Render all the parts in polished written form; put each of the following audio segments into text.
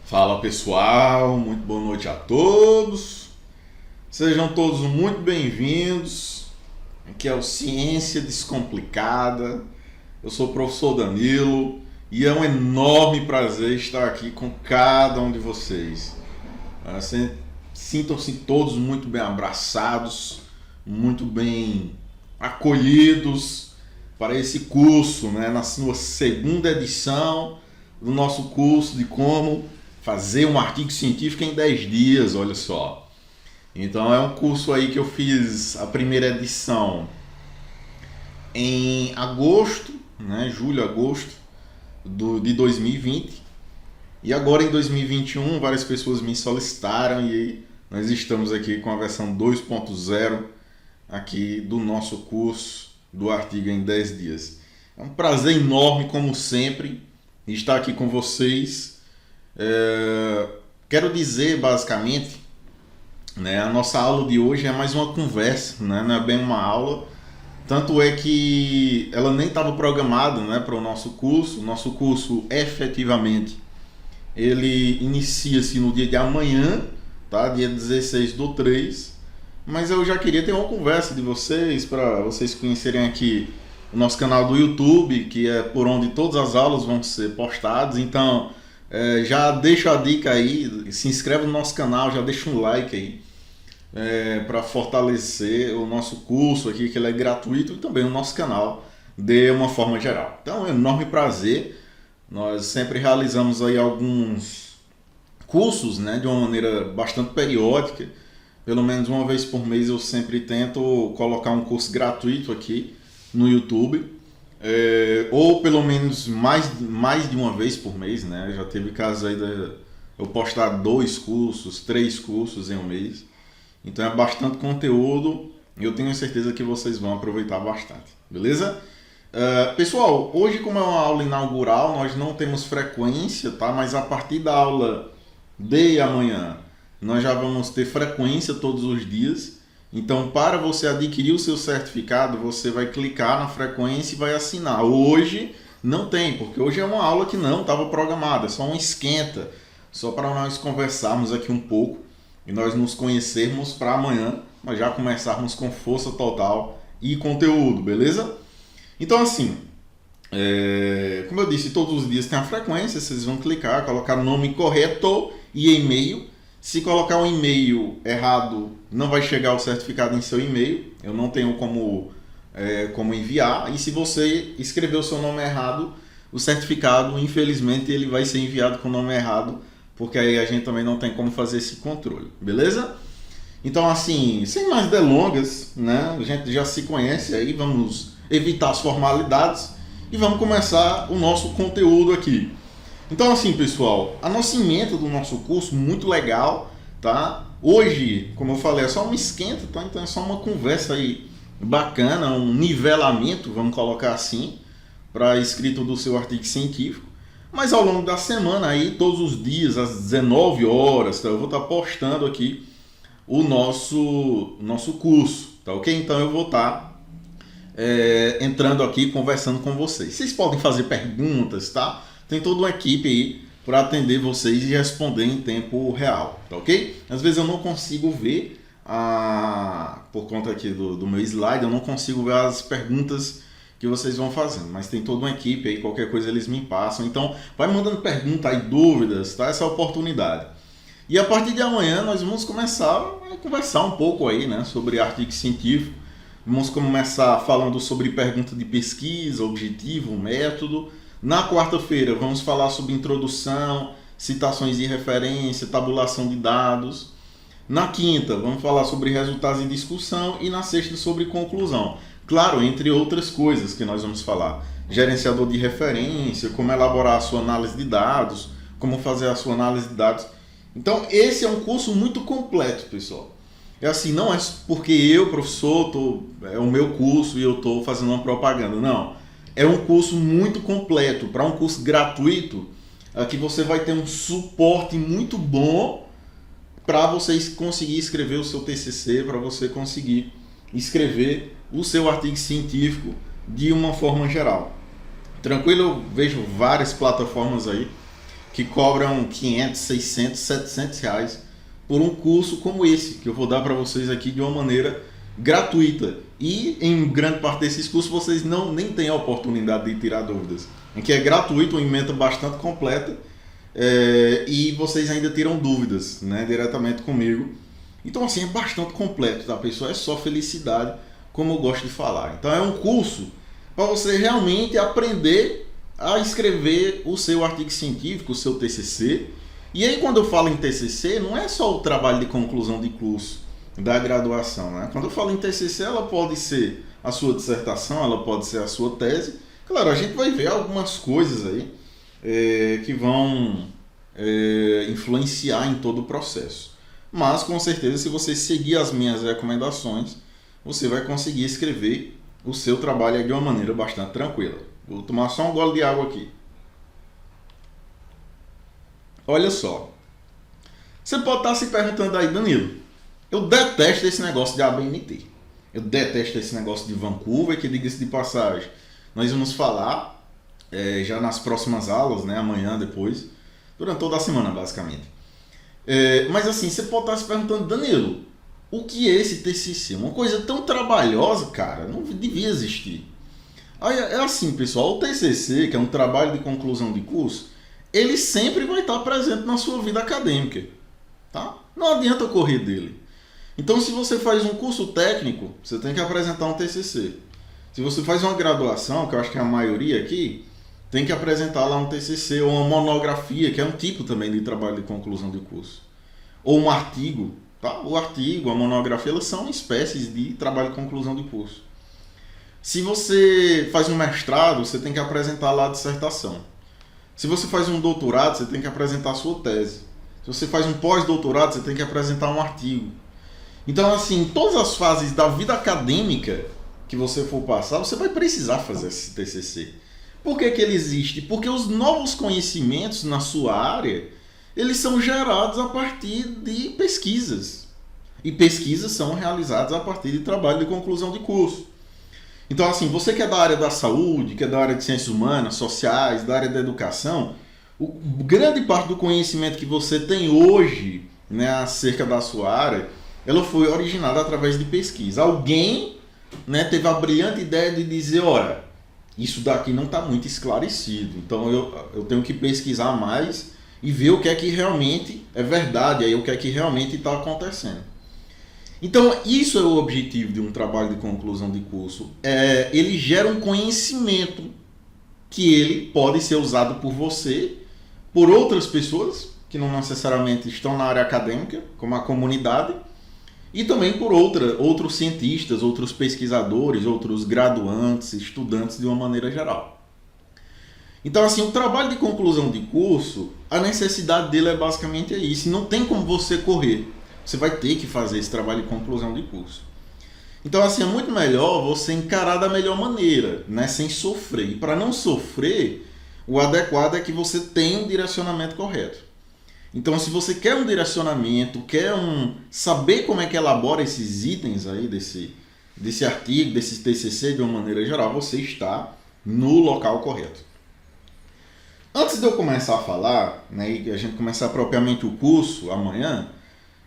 Fala pessoal, muito boa noite a todos. Sejam todos muito bem-vindos. Aqui é o Ciência Descomplicada. Eu sou o professor Danilo e é um enorme prazer estar aqui com cada um de vocês. Sintam-se todos muito bem abraçados, muito bem acolhidos para esse curso, na sua segunda edição do nosso curso de como fazer um artigo científico em 10 dias, olha só. Então é um curso aí que eu fiz a primeira edição em agosto, julho, agosto de 2020. E agora em 2021 várias pessoas me solicitaram e nós estamos aqui com a versão 2.0 aqui do nosso curso do artigo em 10 dias. É um prazer enorme, como sempre, estar aqui com vocês. Quero dizer basicamente, a nossa aula de hoje é mais uma conversa, não é bem uma aula. Tanto é que ela nem estava programada para o nosso curso. O nosso curso efetivamente ele inicia-se no dia de amanhã, tá? Dia 16/3. Mas eu já queria ter uma conversa de vocês, para vocês conhecerem aqui o nosso canal do YouTube, que é por onde todas as aulas vão ser postadas. Então, já deixo a dica aí, se inscreve no nosso canal, já deixa um like aí, para fortalecer o nosso curso aqui, que ele é gratuito, e também o nosso canal de uma forma geral. Então, é um enorme prazer. Nós sempre realizamos aí alguns cursos, de uma maneira bastante periódica. Pelo menos uma vez por mês eu sempre tento colocar um curso gratuito aqui no YouTube, ou pelo menos mais de uma vez por mês, Já teve casos aí de eu postar 2 cursos, 3 cursos em um mês. Então é bastante conteúdo e eu tenho certeza que vocês vão aproveitar bastante, beleza? Pessoal, hoje, como é uma aula inaugural, nós não temos frequência, tá? Mas a partir da aula de amanhã nós já vamos ter frequência todos os dias. Então, para você adquirir o seu certificado, você vai clicar na frequência e vai assinar. Hoje não tem, porque hoje é uma aula que não estava programada, é só um esquenta, só para nós conversarmos aqui um pouco e nós nos conhecermos para amanhã nós já começarmos com força total e conteúdo, beleza? Então, assim, como eu disse, todos os dias tem a frequência, vocês vão clicar, colocar o nome correto e e-mail. Se colocar um e-mail errado, não vai chegar o certificado em seu e-mail. Eu não tenho como enviar. E se você escrever o seu nome errado, o certificado, infelizmente, ele vai ser enviado com o nome errado, porque aí a gente também não tem como fazer esse controle, beleza? Então, assim, sem mais delongas, a gente já se conhece aí, vamos evitar as formalidades e vamos começar o nosso conteúdo aqui. Então, assim, pessoal, a nossa ementa do nosso curso, muito legal, tá? Hoje, como eu falei, é só uma esquenta, tá? Então é só uma conversa aí bacana, um nivelamento, vamos colocar assim, para a escrita do seu artigo científico. Mas ao longo da semana aí, todos os dias, às 19 horas, tá? Eu vou estar postando aqui o nosso curso, tá ok? Então eu vou estar entrando aqui, conversando com vocês. Vocês podem fazer perguntas, tá? Tem toda uma equipe aí para atender vocês e responder em tempo real, tá ok? Às vezes eu não consigo ver, por conta aqui do meu slide, eu não consigo ver as perguntas que vocês vão fazendo, mas tem toda uma equipe aí, qualquer coisa eles me passam. Então, vai mandando pergunta aí, dúvidas, tá? Essa é a oportunidade. E a partir de amanhã nós vamos começar a conversar um pouco aí, sobre artigo científico. Vamos começar falando sobre pergunta de pesquisa, objetivo, método. Na quarta-feira vamos falar sobre introdução, citações de referência, tabulação de dados. Na quinta vamos falar sobre resultados e discussão e na sexta sobre conclusão. Claro, entre outras coisas que nós vamos falar. Gerenciador de referência, como elaborar a sua análise de dados, como fazer a sua análise de dados. Então esse é um curso muito completo, pessoal. É assim, não é porque eu, professor, é o meu curso e eu estou fazendo uma propaganda, não. É um curso muito completo, para um curso gratuito, que você vai ter um suporte muito bom para você conseguir escrever o seu TCC, para você conseguir escrever o seu artigo científico de uma forma geral. Tranquilo? Eu vejo várias plataformas aí que cobram 500, 600, 700 reais por um curso como esse, que eu vou dar para vocês aqui de uma maneira gratuita. E em grande parte desses cursos vocês nem têm a oportunidade de tirar dúvidas. Em que é gratuito, uma ementa bastante completa, e vocês ainda tiram dúvidas, né, diretamente comigo. Então assim, é bastante completo, tá, pessoal? É só felicidade, como eu gosto de falar. Então é um curso para você realmente aprender a escrever o seu artigo científico, o seu TCC. E aí quando eu falo em TCC, não é só o trabalho de conclusão de curso da graduação, né? Quando eu falo em TCC, ela pode ser a sua dissertação, ela pode ser a sua tese. Claro, a gente vai ver algumas coisas aí que vão influenciar em todo o processo. Mas com certeza, se você seguir as minhas recomendações, você vai conseguir escrever o seu trabalho de uma maneira bastante tranquila. Vou tomar só um gole de água aqui. Olha só. Você pode estar se perguntando aí, Danilo, eu detesto esse negócio de ABNT. Eu detesto esse negócio de Vancouver, que, diga-se de passagem, nós vamos falar já nas próximas aulas, né, amanhã, depois, durante toda a semana, basicamente. Mas assim, você pode estar se perguntando, Danilo, o que é esse TCC? Uma coisa tão trabalhosa, cara, não devia existir. Aí, é assim, pessoal, o TCC, que é um trabalho de conclusão de curso, ele sempre vai estar presente na sua vida acadêmica, tá? Não adianta correr dele. Então, se você faz um curso técnico, você tem que apresentar um TCC. Se você faz uma graduação, que eu acho que é a maioria aqui, tem que apresentar lá um TCC ou uma monografia, que é um tipo também de trabalho de conclusão de curso. Ou um artigo, tá? O artigo, a monografia, elas são espécies de trabalho de conclusão de curso. Se você faz um mestrado, você tem que apresentar lá a dissertação. Se você faz um doutorado, você tem que apresentar a sua tese. Se você faz um pós-doutorado, você tem que apresentar um artigo. Então, assim, em todas as fases da vida acadêmica que você for passar, você vai precisar fazer esse TCC. Por que ele existe? Porque os novos conhecimentos na sua área, eles são gerados a partir de pesquisas. E pesquisas são realizadas a partir de trabalho de conclusão de curso. Então, assim, você que é da área da saúde, que é da área de ciências humanas, sociais, da área da educação, grande parte do conhecimento que você tem hoje, né, acerca da sua área, ela foi originada através de pesquisa. Alguém, né, teve a brilhante ideia de dizer, olha, isso daqui não está muito esclarecido, então eu tenho que pesquisar mais e ver o que é que realmente é verdade, aí o que é que realmente está acontecendo. Então, isso é o objetivo de um trabalho de conclusão de curso. Ele gera um conhecimento que ele pode ser usado por você, por outras pessoas, que não necessariamente estão na área acadêmica, como a comunidade, e também por outros cientistas, outros pesquisadores, outros graduantes, estudantes de uma maneira geral. Então, assim, o trabalho de conclusão de curso, a necessidade dele é basicamente isso. Não tem como você correr. Você vai ter que fazer esse trabalho de conclusão de curso. Então, assim, é muito melhor você encarar da melhor maneira, né? Sem sofrer. E para não sofrer, o adequado é que você tenha um direcionamento correto. Então, se você quer um direcionamento, quer saber como é que elabora esses itens aí desse artigo, desse TCC de uma maneira geral, você está no local correto. Antes de eu começar a falar, né, e a gente começar propriamente o curso amanhã,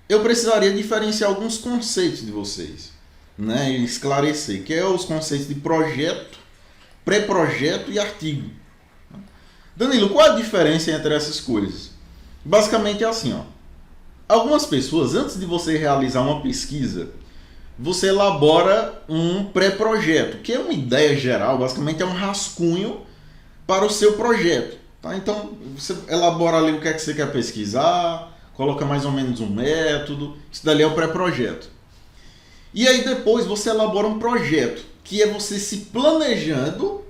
eu precisaria diferenciar alguns conceitos de vocês, né, e esclarecer, que é os conceitos de projeto, pré-projeto e artigo. Danilo, qual a diferença entre essas coisas? Basicamente é assim, ó. Algumas pessoas, antes de você realizar uma pesquisa, você elabora um pré-projeto, que é uma ideia geral, basicamente é um rascunho para o seu projeto. Tá? Então, você elabora ali o que é que você quer pesquisar, coloca mais ou menos um método, isso dali é o pré-projeto. E aí depois você elabora um projeto, que é você se planejando,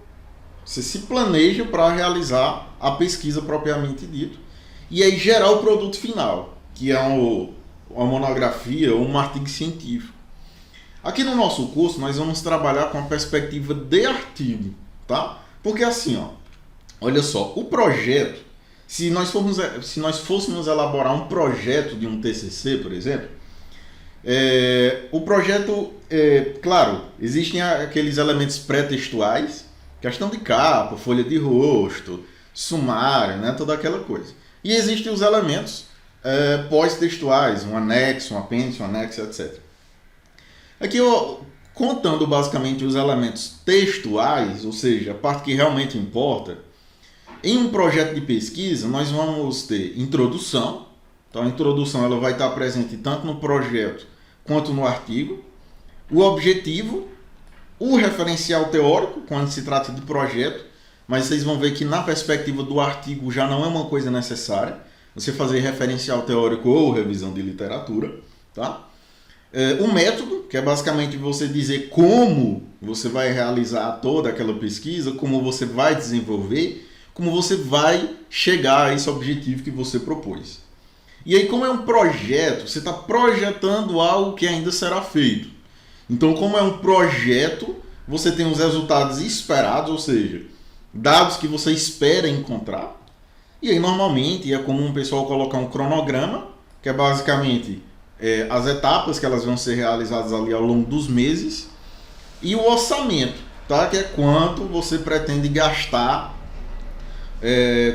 você se planeja para realizar a pesquisa propriamente dito, e aí gerar o produto final, que é uma monografia ou um artigo científico. Aqui no nosso curso nós vamos trabalhar com a perspectiva de artigo, tá? Porque assim, ó, olha só, o projeto, se nós fôssemos elaborar um projeto de um TCC, por exemplo, o projeto, claro, existem aqueles elementos pré-textuais, questão de capa, folha de rosto, sumário, né, toda aquela coisa. E existem os elementos pós-textuais, um anexo, um apêndice, um anexo, etc. Aqui eu contando basicamente os elementos textuais, ou seja, a parte que realmente importa. Em um projeto de pesquisa, nós vamos ter introdução. Então, a introdução ela vai estar presente tanto no projeto quanto no artigo. O objetivo, o referencial teórico, quando se trata de projeto, mas vocês vão ver que na perspectiva do artigo já não é uma coisa necessária, você fazer referencial teórico ou revisão de literatura. Tá? O método, que é basicamente você dizer como você vai realizar toda aquela pesquisa, como você vai desenvolver, como você vai chegar a esse objetivo que você propôs. E aí, como é um projeto, você está projetando algo que ainda será feito. Então, como é um projeto, você tem os resultados esperados, ou seja, dados que você espera encontrar. E aí, normalmente, é comum o pessoal colocar um cronograma, que é basicamente as etapas que elas vão ser realizadas ali ao longo dos meses, e o orçamento, tá? Que é quanto você pretende gastar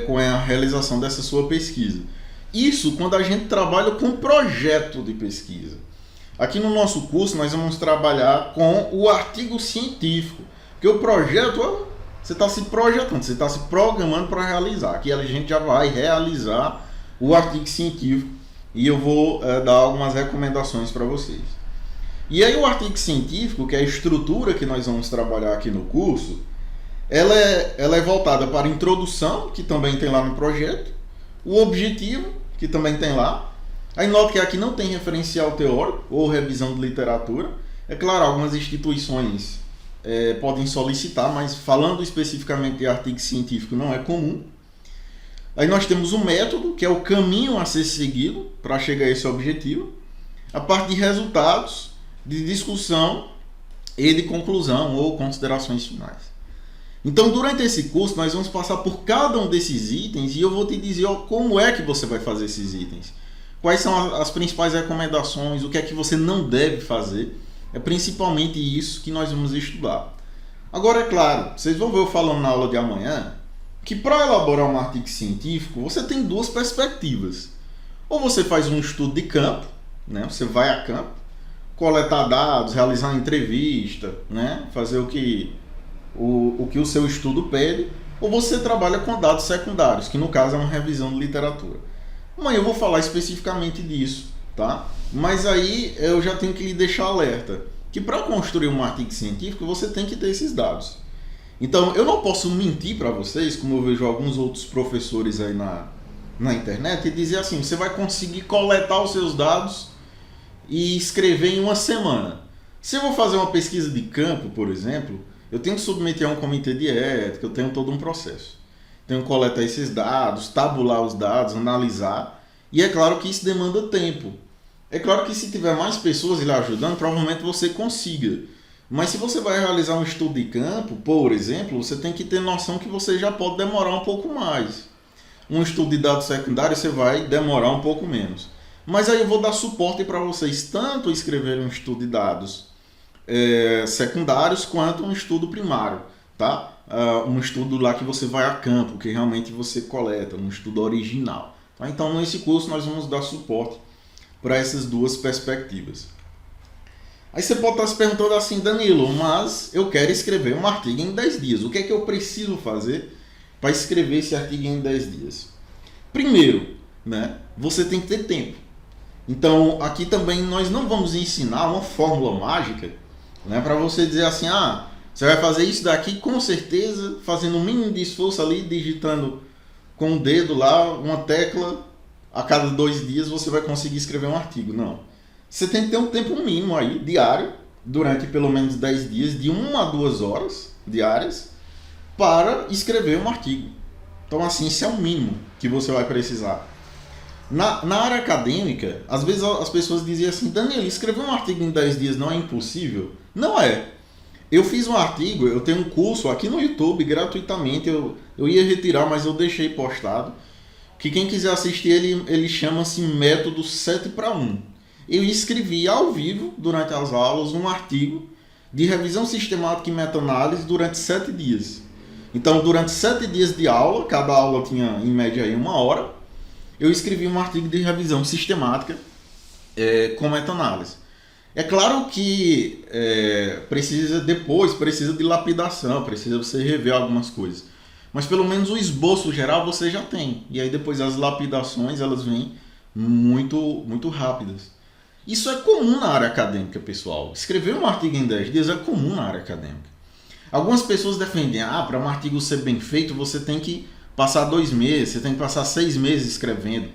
com a realização dessa sua pesquisa. Isso quando a gente trabalha com projeto de pesquisa. Aqui no nosso curso nós vamos trabalhar com o artigo científico, porque o projeto você está se projetando, você está se programando para realizar. Aqui a gente já vai realizar o artigo científico e eu vou dar algumas recomendações para vocês. E aí o artigo científico, que é a estrutura que nós vamos trabalhar aqui no curso, ela é voltada para a introdução, que também tem lá no projeto, o objetivo, que também tem lá. Aí nota que aqui não tem referencial teórico ou revisão de literatura. É claro, algumas instituições podem solicitar, mas falando especificamente de artigo científico não é comum. Aí nós temos o método, que é o caminho a ser seguido para chegar a esse objetivo. A parte de resultados, de discussão e de conclusão ou considerações finais. Então, durante esse curso, nós vamos passar por cada um desses itens e eu vou te dizer como é que você vai fazer esses itens. Quais são as principais recomendações, o que é que você não deve fazer. É principalmente isso que nós vamos estudar. Agora, é claro, vocês vão ver eu falando na aula de amanhã que para elaborar um artigo científico, você tem duas perspectivas. Ou você faz um estudo de campo, né? Você vai a campo, coletar dados, realizar uma entrevista, né? Fazer o que o seu estudo pede, ou você trabalha com dados secundários, que no caso é uma revisão de literatura. Amanhã eu vou falar especificamente disso, tá? Mas aí eu já tenho que lhe deixar alerta, que para construir um artigo científico você tem que ter esses dados. Então eu não posso mentir para vocês, como eu vejo alguns outros professores aí na internet, e dizer assim, você vai conseguir coletar os seus dados e escrever em uma semana. Se eu vou fazer uma pesquisa de campo, por exemplo, eu tenho que submeter a um comitê de ética, eu tenho todo um processo. Tenho que coletar esses dados, tabular os dados, analisar. E é claro que isso demanda tempo. É claro que se tiver mais pessoas lhe ajudando, provavelmente você consiga. Mas se você vai realizar um estudo de campo, por exemplo, você tem que ter noção que você já pode demorar um pouco mais. Um estudo de dados secundários você vai demorar um pouco menos. Mas aí eu vou dar suporte para vocês tanto escreverem um estudo de dados secundários quanto um estudo primário, tá? Um estudo lá que você vai a campo, que realmente você coleta, um estudo original. Tá? Então, nesse curso nós vamos dar suporte para essas duas perspectivas. Aí você pode estar se perguntando assim, Danilo, mas eu quero escrever um artigo em 10 dias. O que é que eu preciso fazer para escrever esse artigo em 10 dias? Primeiro, né, você tem que ter tempo. Então, aqui também nós não vamos ensinar uma fórmula mágica, né, para você dizer assim, você vai fazer isso daqui com certeza, fazendo um mínimo de esforço ali, digitando com o dedo lá uma tecla, a cada 2 dias você vai conseguir escrever um artigo. Não. Você tem que ter um tempo mínimo aí, diário, durante pelo menos 10 dias, de 1 a 2 horas diárias, para escrever um artigo. Então, assim, isso é o mínimo que você vai precisar. Na área acadêmica, às vezes as pessoas diziam assim, Danilo, escrever um artigo em 10 dias não é impossível? Não é. Eu fiz um artigo, eu tenho um curso aqui no YouTube, gratuitamente, eu ia retirar, mas eu deixei postado, que quem quiser assistir, ele chama-se Método 7:1. Eu escrevi ao vivo, durante as aulas, um artigo de revisão sistemática e meta-análise durante 7 dias. Então, durante 7 dias de aula, cada aula tinha, em média, aí 1 hora, eu escrevi um artigo de revisão sistemática com meta-análise. É claro que precisa de lapidação, precisa você rever algumas coisas. Mas pelo menos o esboço geral você já tem. E aí depois as lapidações elas vêm muito, muito rápidas. Isso é comum na área acadêmica, pessoal. Escrever um artigo em 10 dias é comum na área acadêmica. Algumas pessoas defendem, para um artigo ser bem feito você tem que passar 2 meses, você tem que passar 6 meses escrevendo.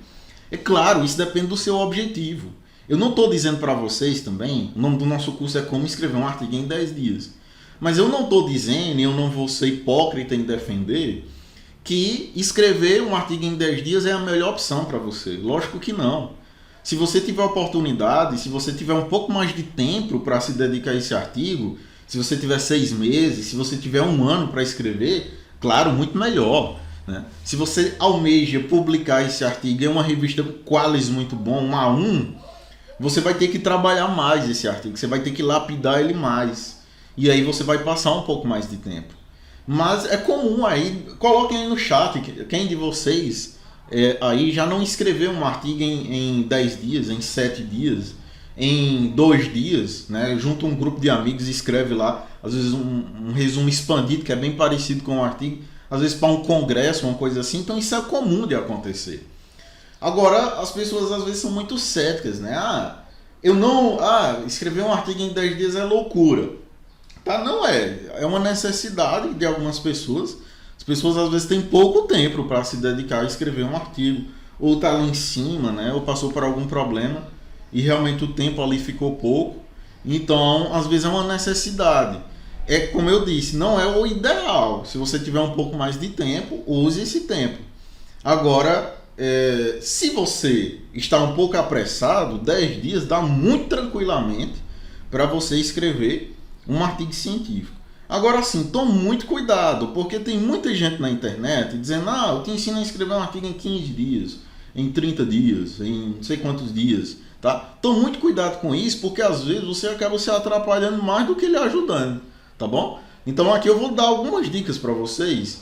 É claro, isso depende do seu objetivo. Eu não estou dizendo para vocês também, o nome do nosso curso é Como Escrever um Artigo em 10 Dias. Mas eu não estou dizendo, e eu não vou ser hipócrita em defender, que escrever um artigo em 10 dias é a melhor opção para você. Lógico que não. Se você tiver oportunidade, se você tiver um pouco mais de tempo para se dedicar a esse artigo, se você tiver 6 meses, se você tiver 1 ano para escrever, claro, muito melhor. Né? Se você almeja publicar esse artigo em uma revista Qualis muito bom, um A1, você vai ter que trabalhar mais esse artigo, você vai ter que lapidar ele mais. E aí você vai passar um pouco mais de tempo. Mas é comum aí, coloquem aí no chat, quem de vocês aí já não escreveu um artigo em 10 dias, em 7 dias, em 2 dias, né? Junta um grupo de amigos e escreve lá, às vezes um resumo expandido, que é bem parecido com o artigo, às vezes para um congresso, uma coisa assim, então isso é comum de acontecer. Agora, as pessoas às vezes são muito céticas, né? Escrever um artigo em 10 dias é loucura. Tá? Não é. É uma necessidade de algumas pessoas. As pessoas às vezes têm pouco tempo para se dedicar a escrever um artigo. Ou tá lá em cima, né? Ou passou por algum problema e realmente o tempo ali ficou pouco. Então, às vezes é uma necessidade. É como eu disse, não é o ideal. Se você tiver um pouco mais de tempo, use esse tempo. Agora, se você está um pouco apressado, 10 dias dá muito tranquilamente para você escrever um artigo científico. Agora sim, tome muito cuidado, porque tem muita gente na internet dizendo, eu te ensino a escrever um artigo em 15 dias, em 30 dias, em não sei quantos dias. Tá? Tome muito cuidado com isso, porque às vezes você acaba se atrapalhando mais do que lhe ajudando. Tá bom? Então aqui eu vou dar algumas dicas para vocês,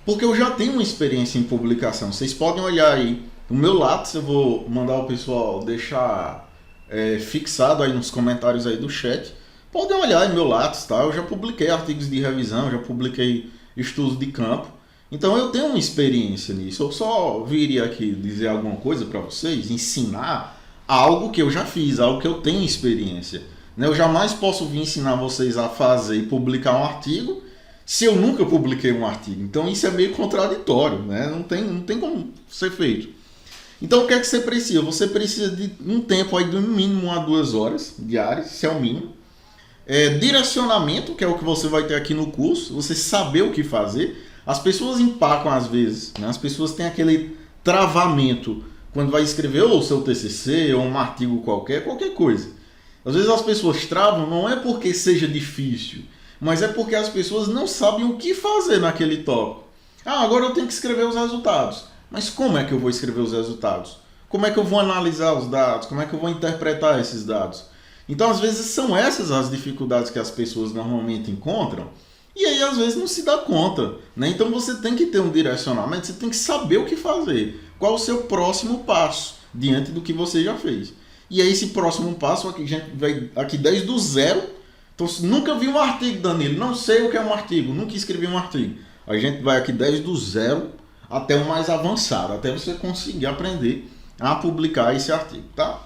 porque eu já tenho uma experiência em publicação. Vocês podem olhar aí no meu lápis, eu vou mandar o pessoal deixar fixado aí nos comentários aí do chat. Podem olhar em meu lápis, tá? Eu já publiquei artigos de revisão, já publiquei estudos de campo. Então eu tenho uma experiência nisso. Eu só viria aqui dizer alguma coisa para vocês, ensinar algo que eu já fiz, algo que eu tenho experiência. Eu jamais posso vir ensinar vocês a fazer e publicar um artigo se eu nunca publiquei um artigo. Então isso é meio contraditório, né? Não tem como ser feito. Então o que é que você precisa? Você precisa de um tempo aí de no mínimo 1 a 2 horas diárias, se é o mínimo. Direcionamento, que é o que você vai ter aqui no curso, você saber o que fazer. As pessoas empacam às vezes, né? As pessoas têm aquele travamento quando vai escrever ou o seu TCC ou um artigo qualquer coisa. Às vezes as pessoas travam, não é porque seja difícil, mas é porque as pessoas não sabem o que fazer naquele tópico. Agora eu tenho que escrever os resultados. Mas como é que eu vou escrever os resultados? Como é que eu vou analisar os dados? Como é que eu vou interpretar esses dados? Então, às vezes, são essas as dificuldades que as pessoas normalmente encontram e aí, às vezes, não se dá conta. Né? Então, você tem que ter um direcionamento, você tem que saber o que fazer. Qual o seu próximo passo diante do que você já fez. E aí, esse próximo passo, aqui, a gente vai aqui desde o zero. Então, nunca vi um artigo, Danilo, não sei o que é um artigo, nunca escrevi um artigo. A gente vai aqui desde o zero até o mais avançado, até você conseguir aprender a publicar esse artigo, tá?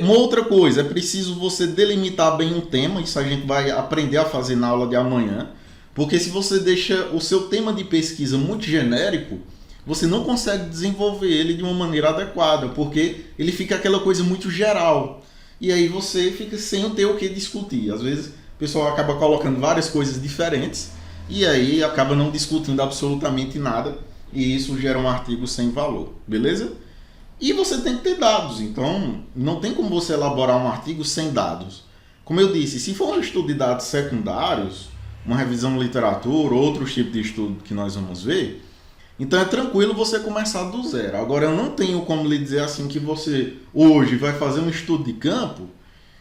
Uma outra coisa, é preciso você delimitar bem um tema, isso a gente vai aprender a fazer na aula de amanhã, porque se você deixa o seu tema de pesquisa muito genérico, você não consegue desenvolver ele de uma maneira adequada, porque ele fica aquela coisa muito geral, e aí você fica sem ter o que discutir. Às vezes o pessoal acaba colocando várias coisas diferentes, e aí acaba não discutindo absolutamente nada, e isso gera um artigo sem valor, beleza? E você tem que ter dados, então não tem como você elaborar um artigo sem dados. Como eu disse, se for um estudo de dados secundários, uma revisão de literatura, outros tipos de estudo que nós vamos ver, então é tranquilo você começar do zero. Agora eu não tenho como lhe dizer assim que você hoje vai fazer um estudo de campo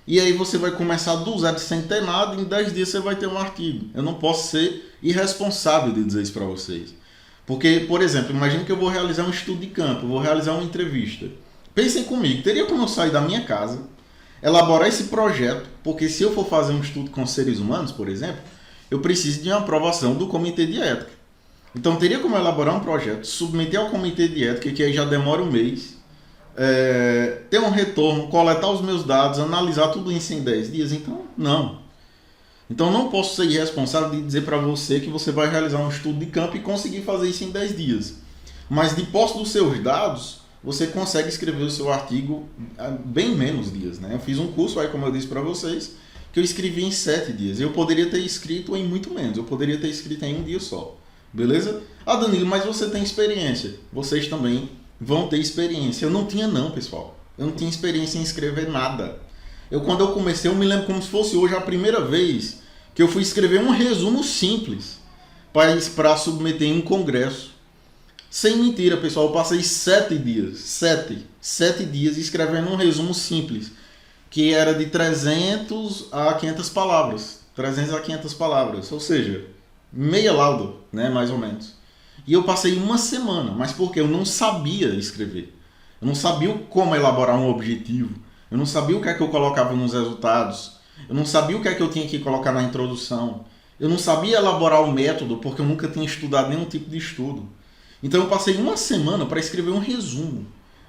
e aí você vai começar do zero sem ter nada e em 10 dias você vai ter um artigo. Eu não posso ser irresponsável de dizer isso para vocês. Porque, por exemplo, imagine que eu vou realizar um estudo de campo, vou realizar uma entrevista. Pensem comigo, teria como eu sair da minha casa, elaborar esse projeto, porque se eu for fazer um estudo com seres humanos, por exemplo, eu preciso de uma aprovação do comitê de ética. Então teria como elaborar um projeto, submeter ao comitê de ética, que aí já demora um mês, ter um retorno, coletar os meus dados, analisar tudo isso em 10 dias. Então, não. Então não posso ser irresponsável de dizer para você que você vai realizar um estudo de campo e conseguir fazer isso em 10 dias. Mas de posse dos seus dados, você consegue escrever o seu artigo bem menos dias, né? Eu fiz um curso aí, como eu disse para vocês, que eu escrevi em 7 dias. Eu poderia ter escrito em muito menos. Eu poderia ter escrito em um dia só. Beleza? Ah, Danilo, mas você tem experiência. Vocês também vão ter experiência. Eu não tinha não, pessoal. Eu não tinha experiência em escrever nada. Quando eu comecei, eu me lembro como se fosse hoje a primeira vez que eu fui escrever um resumo simples para submeter em um congresso. Sem mentira, pessoal, eu passei 7 dias. 7 dias escrevendo um resumo simples, que era de 300 a 500 palavras. 300 a 500 palavras, ou seja, meia lauda, né, mais ou menos. E eu passei uma semana, mas porque eu não sabia escrever. Eu não sabia como elaborar um objetivo. Eu não sabia o que é que eu colocava nos resultados. Eu não sabia o que é que eu tinha que colocar na introdução. Eu não sabia elaborar o método, porque eu nunca tinha estudado nenhum tipo de estudo. Então eu passei uma semana para escrever um resumo.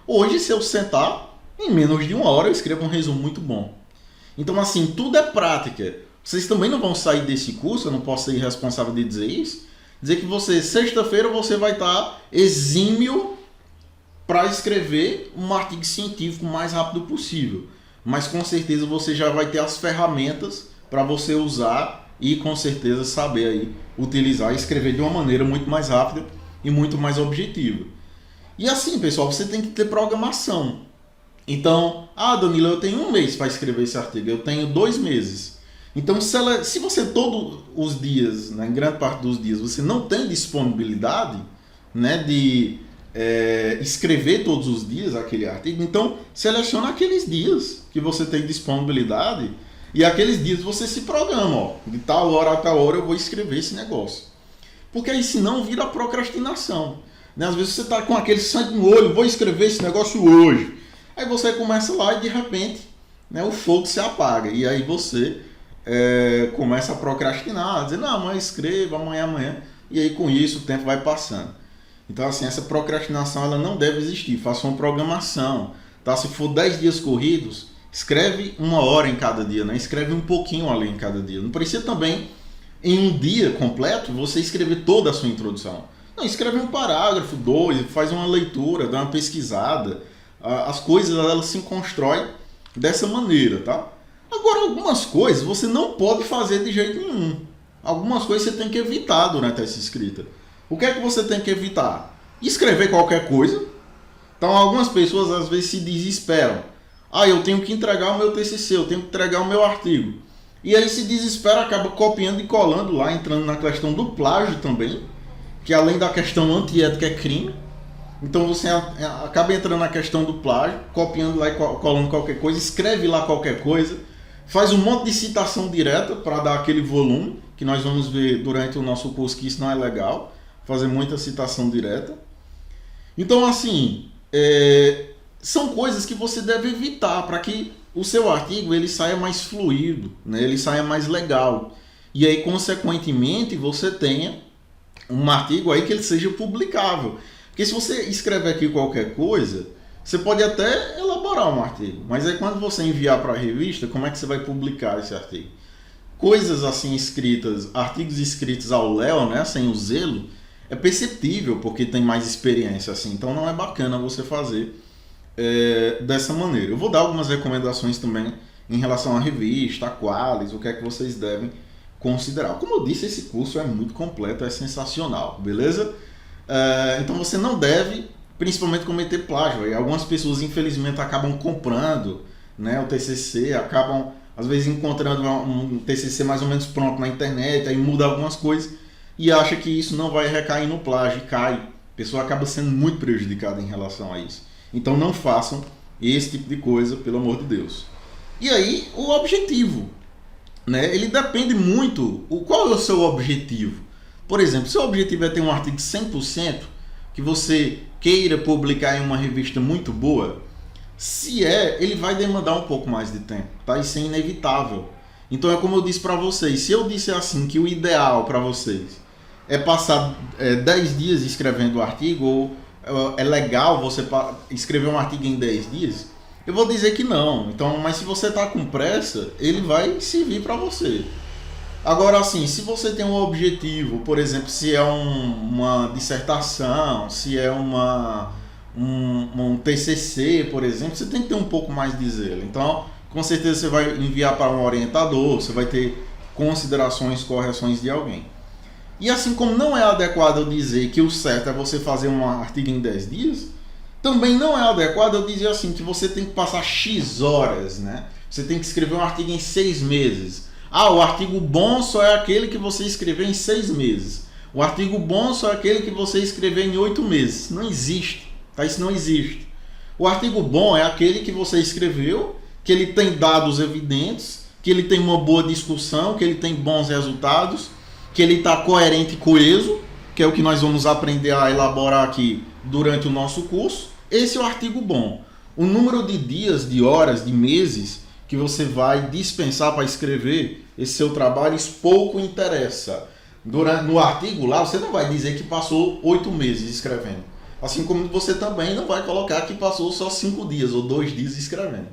Hoje, se eu sentar, em menos de uma hora eu escrevo um resumo muito bom. Então, assim, tudo é prática. Vocês também não vão sair desse curso, eu não posso ser irresponsável de dizer isso. Dizer que você, sexta-feira, você vai estar exímio para escrever um artigo científico o mais rápido possível. Mas com certeza você já vai ter as ferramentas para você usar e com certeza saber aí utilizar e escrever de uma maneira muito mais rápida e muito mais objetiva. E assim, pessoal, você tem que ter programação. Então, Danilo, eu tenho um mês para escrever esse artigo, eu tenho 2 meses. Então, se você todos os dias, né, em grande parte dos dias, você não tem disponibilidade, né, de escrever todos os dias aquele artigo, então seleciona aqueles dias que você tem disponibilidade e aqueles dias você se programa, ó, de tal hora a tal hora eu vou escrever esse negócio. Porque aí senão vira procrastinação. Né? Às vezes você está com aquele sangue no olho, vou escrever esse negócio hoje. Aí você começa lá e de repente, né, o fogo se apaga e aí você começa a procrastinar, a dizer, não, amanhã escreva, amanhã. E aí com isso o tempo vai passando. Então, assim, essa procrastinação ela não deve existir. Faça uma programação. Tá? Se for 10 dias corridos, escreve 1 hora em cada dia. Né? Escreve um pouquinho ali em cada dia. Não precisa também, em um dia completo, você escrever toda a sua introdução. Não, escreve um parágrafo, 2, faz uma leitura, dá uma pesquisada. As coisas elas se constroem dessa maneira. Tá? Agora, algumas coisas você não pode fazer de jeito nenhum. Algumas coisas você tem que evitar durante essa escrita. O que é que você tem que evitar? Escrever qualquer coisa. Então, algumas pessoas às vezes se desesperam. Eu tenho que entregar o meu TCC, eu tenho que entregar o meu artigo. E aí se desespera, acaba copiando e colando lá, entrando na questão do plágio também, que além da questão antiética é crime. Então você acaba entrando na questão do plágio, copiando lá e colando qualquer coisa, escreve lá qualquer coisa, faz um monte de citação direta para dar aquele volume, que nós vamos ver durante o nosso curso que isso não é legal. Fazer muita citação direta. Então, assim, são coisas que você deve evitar para que o seu artigo ele saia mais fluido, né? Ele saia mais legal. E aí, consequentemente, você tenha um artigo aí que ele seja publicável. Porque se você escrever aqui qualquer coisa, você pode até elaborar um artigo. Mas aí, quando você enviar para a revista, como é que você vai publicar esse artigo? Coisas assim escritas, artigos escritos ao léu, né? Sem o zelo, é perceptível porque tem mais experiência assim, então não é bacana você fazer dessa maneira. Eu vou dar algumas recomendações também em relação à revista, a qualis, o que é que vocês devem considerar. Como eu disse, esse curso é muito completo, é sensacional, beleza? Então você não deve, principalmente, cometer plágio. E algumas pessoas, infelizmente, acabam comprando, né, o TCC, acabam, às vezes, encontrando um TCC mais ou menos pronto na internet, aí muda algumas coisas, e acha que isso não vai recair no plágio, e cai. A pessoa acaba sendo muito prejudicada em relação a isso. Então não façam esse tipo de coisa, pelo amor de Deus. E aí, o objetivo, né? Ele depende muito. Qual é o seu objetivo? Por exemplo, se o objetivo é ter um artigo 100%, que você queira publicar em uma revista muito boa, se ele vai demandar um pouco mais de tempo, tá? Isso é inevitável. Então é como eu disse para vocês, se eu disser assim que o ideal para vocês é passar 10 dias escrevendo o artigo, ou é legal você escrever um artigo em 10 dias, eu vou dizer que não. Então, mas se você está com pressa, ele vai servir para você. Agora, assim, se você tem um objetivo, por exemplo, se é uma dissertação, se é um TCC, por exemplo, você tem que ter um pouco mais de zelo. Então, com certeza você vai enviar para um orientador, você vai ter considerações, correções de alguém. E assim como não é adequado eu dizer que o certo é você fazer um artigo em 10 dias, também não é adequado eu dizer assim que você tem que passar X horas, né? Você tem que escrever um artigo em 6 meses. O artigo bom só é aquele que você escreveu em 6 meses. O artigo bom só é aquele que você escreveu em 8 meses. Não existe, tá? Isso não existe. O artigo bom é aquele que você escreveu, que ele tem dados evidentes, que ele tem uma boa discussão, que ele tem bons resultados, que ele está coerente e coeso, que é o que nós vamos aprender a elaborar aqui durante o nosso curso. Esse é o artigo bom. O número de dias, de horas, de meses que você vai dispensar para escrever esse seu trabalho, isso pouco interessa. No artigo lá, você não vai dizer que passou 8 meses escrevendo. Assim como você também não vai colocar que passou só 5 dias ou 2 dias escrevendo.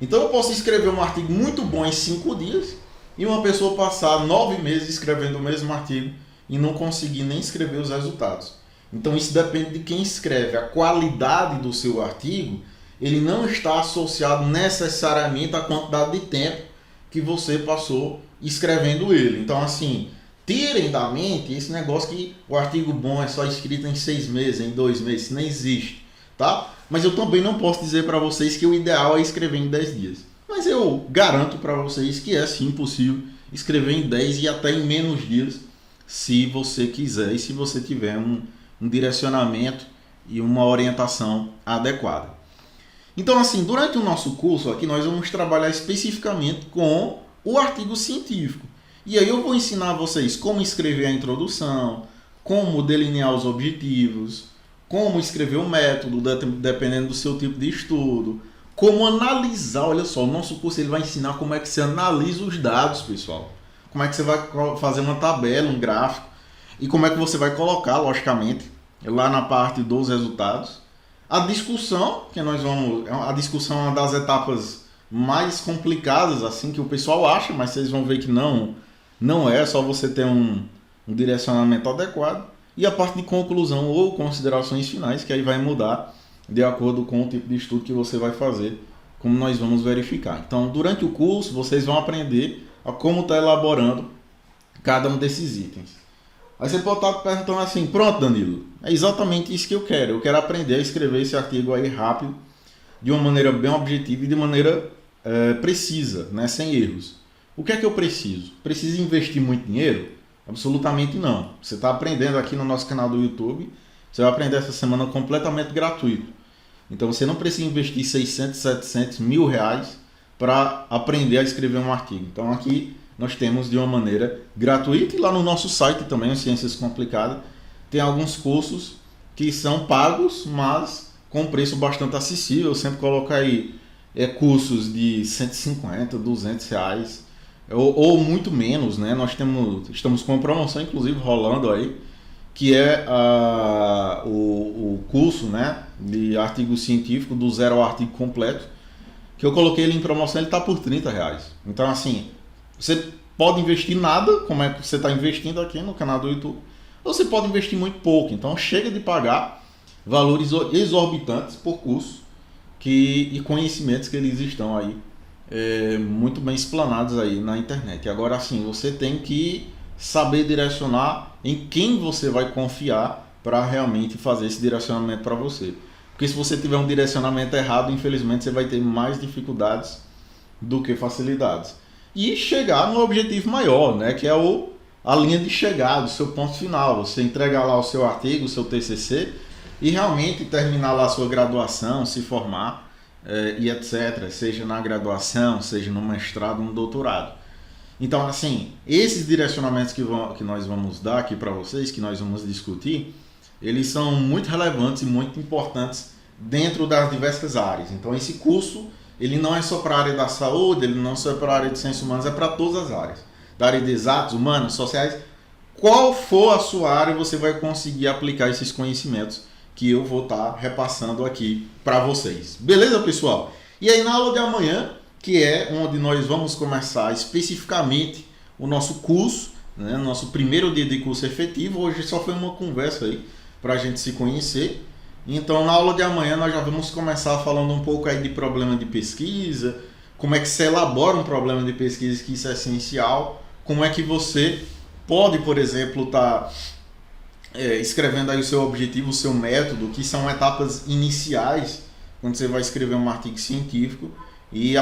Então eu posso escrever um artigo muito bom em 5 dias e uma pessoa passar 9 meses escrevendo o mesmo artigo e não conseguir nem escrever os resultados. Então isso depende de quem escreve. A qualidade do seu artigo, ele não está associado necessariamente à quantidade de tempo que você passou escrevendo ele. Então assim, tirem da mente esse negócio que o artigo bom é só escrito em 6 meses, em 2 meses. Isso não existe, tá? Mas eu também não posso dizer para vocês que o ideal é escrever em 10 dias. Mas eu garanto para vocês que é sim possível escrever em 10 e até em menos dias, se você quiser e se você tiver um direcionamento e uma orientação adequada. Então, assim, durante o nosso curso aqui, nós vamos trabalhar especificamente com o artigo científico. E aí eu vou ensinar vocês como escrever a introdução, como delinear os objetivos, como escrever o método, dependendo do seu tipo de estudo, como analisar. Olha só, o nosso curso ele vai ensinar como é que você analisa os dados, pessoal. Como é que você vai fazer uma tabela, um gráfico, e como é que você vai colocar, logicamente, lá na parte dos resultados. A discussão, a discussão é uma das etapas mais complicadas, assim, que o pessoal acha, mas vocês vão ver que não é só você ter um direcionamento adequado. E a parte de conclusão ou considerações finais, que aí vai mudar de acordo com o tipo de estudo que você vai fazer, como nós vamos verificar. Então, durante o curso, vocês vão aprender a como estar elaborando cada um desses itens. Aí você pode estar perguntando assim, pronto, Danilo, é exatamente isso que eu quero. Eu quero aprender a escrever esse artigo aí rápido, de uma maneira bem objetiva e de maneira precisa, né, sem erros. O que é que eu preciso? Preciso investir muito dinheiro? Absolutamente não. Você está aprendendo aqui no nosso canal do YouTube, você vai aprender essa semana completamente gratuito. Então você não precisa investir 600, 700, R$1.000 para aprender a escrever um artigo. Então aqui nós temos de uma maneira gratuita, e lá no nosso site também, Ciências Complicadas, tem alguns cursos que são pagos, mas com preço bastante acessível. Eu sempre coloco aí cursos de 150, R$200, ou muito menos, né? Nós estamos com uma promoção, inclusive, rolando aí, que é o curso, né, de artigo científico, do zero ao artigo completo, que eu coloquei ele em promoção, ele está por R$30. Então, assim, você pode investir nada, como é que você está investindo aqui no canal do YouTube, ou você pode investir muito pouco. Então, chega de pagar valores exorbitantes por curso e conhecimentos que eles estão aí muito bem explanados aí na internet. Agora, assim, você tem que saber direcionar em quem você vai confiar para realmente fazer esse direcionamento para você. Porque se você tiver um direcionamento errado, infelizmente você vai ter mais dificuldades do que facilidades. E chegar no objetivo maior, né, que é a linha de chegada, o seu ponto final. Você entregar lá o seu artigo, o seu TCC, e realmente terminar lá a sua graduação, se formar e etc. Seja na graduação, seja no mestrado, no doutorado. Então, assim, esses direcionamentos que nós vamos dar aqui para vocês, que nós vamos discutir, eles são muito relevantes e muito importantes dentro das diversas áreas. Então, esse curso, ele não é só para a área da saúde, ele não é só para a área de ciências humanas, é para todas as áreas. Da área de exatos, humanas, sociais, qual for a sua área, você vai conseguir aplicar esses conhecimentos que eu vou estar repassando aqui para vocês. Beleza, pessoal? E aí, na aula de amanhã, que é onde nós vamos começar especificamente o nosso curso, né? Nosso primeiro dia de curso efetivo. Hoje só foi uma conversa aí para a gente se conhecer. Então, na aula de amanhã, nós já vamos começar falando um pouco aí de problema de pesquisa, como é que se elabora um problema de pesquisa, que isso é essencial, como é que você pode, por exemplo, estar escrevendo aí o seu objetivo, o seu método, que são etapas iniciais, quando você vai escrever um artigo científico, e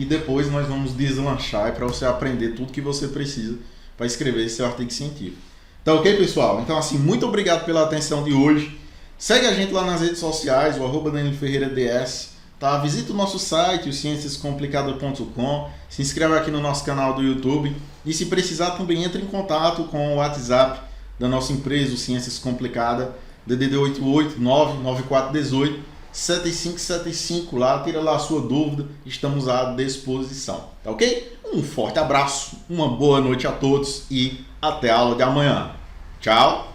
depois nós vamos deslanchar para você aprender tudo que você precisa para escrever esse seu artigo científico. Então, ok, pessoal? Então, assim, muito obrigado pela atenção de hoje. Segue a gente lá nas redes sociais, o @DanielFerreiraDS. Tá? Visita o nosso site, o cienciascomplicadas.com. Se inscreve aqui no nosso canal do YouTube. E se precisar, também entre em contato com o WhatsApp da nossa empresa, o Ciências Complicadas, DDD 889-9418-7575. Lá, tira lá a sua dúvida. Estamos à disposição. Tá ok? Um forte abraço, uma boa noite a todos e até a aula de amanhã. Tchau!